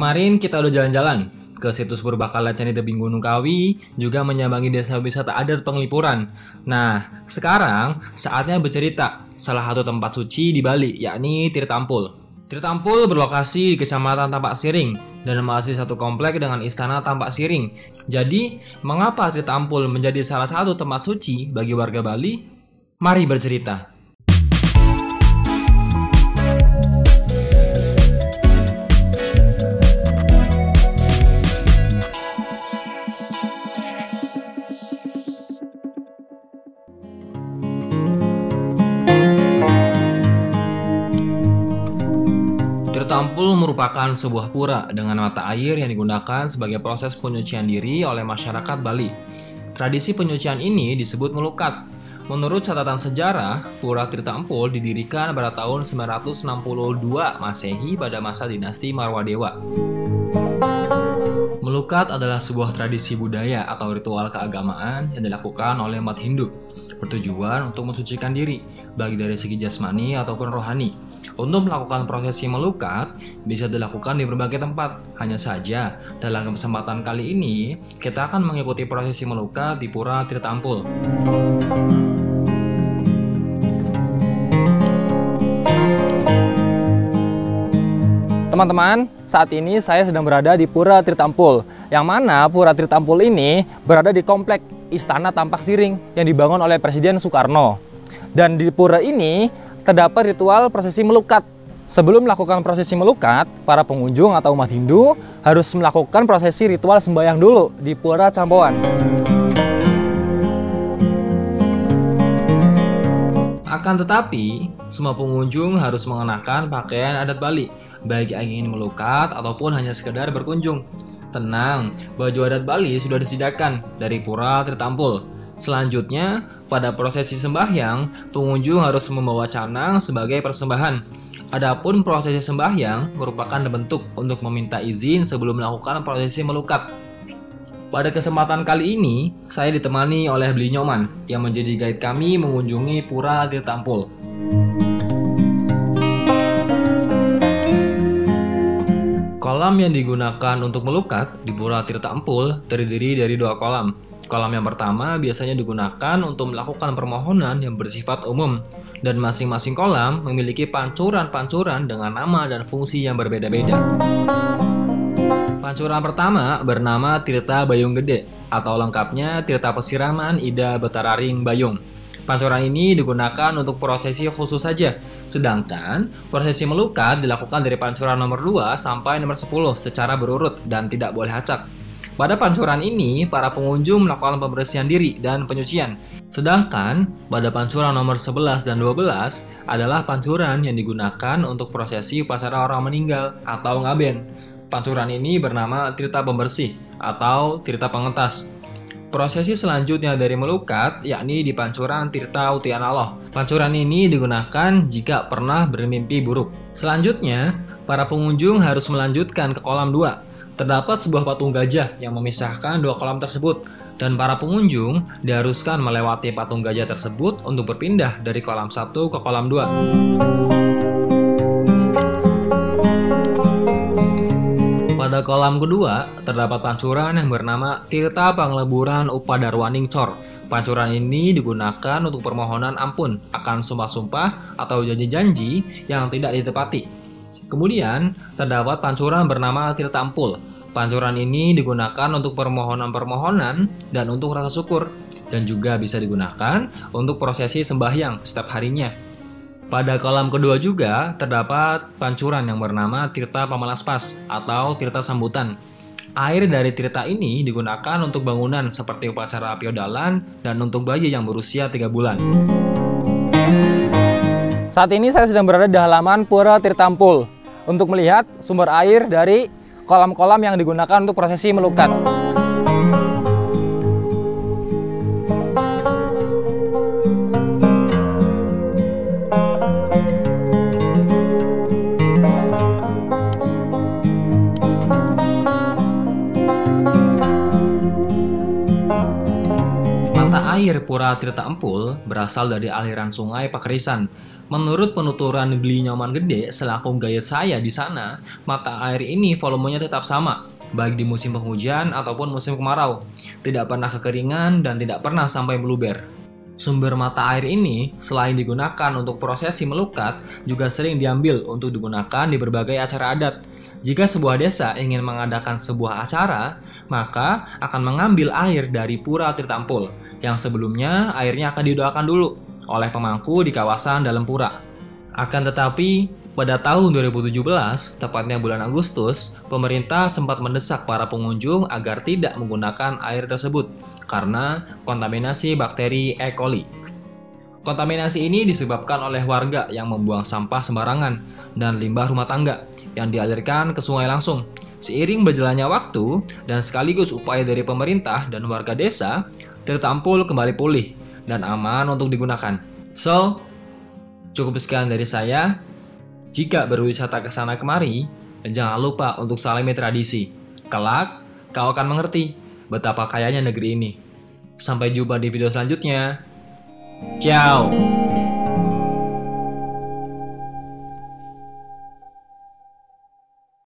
Kemarin kita udah jalan-jalan ke situs Purbakala Candi Tebing Gunung Kawi, juga menyambangi desa wisata adat Penglipuran. Nah, sekarang saatnya bercerita salah satu tempat suci di Bali, yakni Tirtampul. Tirtampul berlokasi di Kecamatan Tampak Siring dan masih satu komplek dengan Istana Tampak Siring. Jadi, mengapa Tirtampul menjadi salah satu tempat suci bagi warga Bali? Mari bercerita. Tirtampul merupakan sebuah pura dengan mata air yang digunakan sebagai proses penyucian diri oleh masyarakat Bali. Tradisi penyucian ini disebut melukat. Menurut catatan sejarah, Pura Tirtampul didirikan pada tahun 962 Masehi pada masa dinasti Marwadewa. Melukat adalah sebuah tradisi budaya atau ritual keagamaan yang dilakukan oleh umat Hindu, bertujuan untuk mensucikan diri, baik dari segi jasmani ataupun rohani. Untuk melakukan prosesi melukat bisa dilakukan di berbagai tempat. Hanya saja, dalam kesempatan kali ini, kita akan mengikuti prosesi melukat di Pura Tirtampul. Teman-teman, saat ini saya sedang berada di Pura Tirtampul, yang mana Pura Tirtampul ini berada di komplek Istana Tampak Siring yang dibangun oleh Presiden Soekarno. Dan di pura ini terdapat ritual prosesi melukat. Sebelum melakukan prosesi melukat, para pengunjung atau umat Hindu harus melakukan prosesi ritual sembahyang dulu di Pura Campoan. Akan tetapi, semua pengunjung harus mengenakan pakaian adat Bali, baik yang ingin melukat ataupun hanya sekedar berkunjung. Tenang, baju adat Bali sudah disediakan dari Pura Tirtampul. Selanjutnya, pada prosesi sembahyang, pengunjung harus membawa canang sebagai persembahan. Adapun prosesi sembahyang merupakan bentuk untuk meminta izin sebelum melakukan prosesi melukat. Pada kesempatan kali ini, saya ditemani oleh Bli Nyoman yang menjadi guide kami mengunjungi Pura Tirtampul. Kolam yang digunakan untuk melukat di Pura Tirtampul terdiri dari 2 kolam. Kolam yang pertama biasanya digunakan untuk melakukan permohonan yang bersifat umum, dan masing-masing kolam memiliki pancuran-pancuran dengan nama dan fungsi yang berbeda-beda. Pancuran pertama bernama Tirta Bayung Gede, atau lengkapnya Tirta Pesiraman Ida Betararing Bayung. Pancuran ini digunakan untuk prosesi khusus saja, sedangkan prosesi melukat dilakukan dari pancuran nomor 2 sampai nomor 10 secara berurut dan tidak boleh acak. Pada pancuran ini, para pengunjung melakukan pembersihan diri dan penyucian. Sedangkan, pada pancuran nomor 11 dan 12 adalah pancuran yang digunakan untuk prosesi upacara orang meninggal atau ngaben. Pancuran ini bernama Tirta Pembersih atau Tirta Pengentas. Prosesi selanjutnya dari melukat yakni di pancuran Tirta Utianaloh. Pancuran ini digunakan jika pernah bermimpi buruk. Selanjutnya, para pengunjung harus melanjutkan ke kolam 2. Terdapat sebuah patung gajah yang memisahkan 2 kolam tersebut, dan para pengunjung diharuskan melewati patung gajah tersebut untuk berpindah dari kolam 1 ke kolam 2. Pada kolam kedua, terdapat pancuran yang bernama Tirta Pangleburan Upadarwaning Cor. Pancuran ini digunakan untuk permohonan ampun akan sumpah-sumpah atau janji-janji yang tidak ditepati. Kemudian, terdapat pancuran bernama Tirtampul. Pancuran ini digunakan untuk permohonan-permohonan dan untuk rasa syukur, dan juga bisa digunakan untuk prosesi sembahyang setiap harinya. Pada kolam kedua juga terdapat pancuran yang bernama Tirta Pamalaspas atau Tirta Sambutan. Air dari tirta ini digunakan untuk bangunan seperti upacara piodalan dan untuk bayi yang berusia 3 bulan. Saat ini saya sedang berada di halaman Pura Tirtampul untuk melihat sumber air dari kolam-kolam yang digunakan untuk prosesi melukat. Mata air Air Pura Tirta Empul berasal dari aliran sungai Pakerisan. Menurut penuturan Beli Nyoman Gede selaku guide saya di sana, mata air ini volumenya tetap sama, baik di musim penghujan ataupun musim kemarau. Tidak pernah kekeringan dan tidak pernah sampai meluber. Sumber mata air ini selain digunakan untuk prosesi melukat, juga sering diambil untuk digunakan di berbagai acara adat. Jika sebuah desa ingin mengadakan sebuah acara, maka akan mengambil air dari Pura Tirta Empul, yang sebelumnya airnya akan didoakan dulu oleh pemangku di kawasan dalam pura. Akan tetapi, pada tahun 2017, tepatnya bulan Agustus, pemerintah sempat mendesak para pengunjung agar tidak menggunakan air tersebut karena kontaminasi bakteri E. coli. Kontaminasi ini disebabkan oleh warga yang membuang sampah sembarangan dan limbah rumah tangga yang dialirkan ke sungai langsung. Seiring berjalannya waktu dan sekaligus upaya dari pemerintah dan warga desa, Tirta Empul kembali pulih dan aman untuk digunakan. So, cukup sekian dari saya. Jika berwisata ke sana kemari, jangan lupa untuk salami tradisi. Kelak, kau akan mengerti betapa kayanya negeri ini. Sampai jumpa di video selanjutnya. Ciao!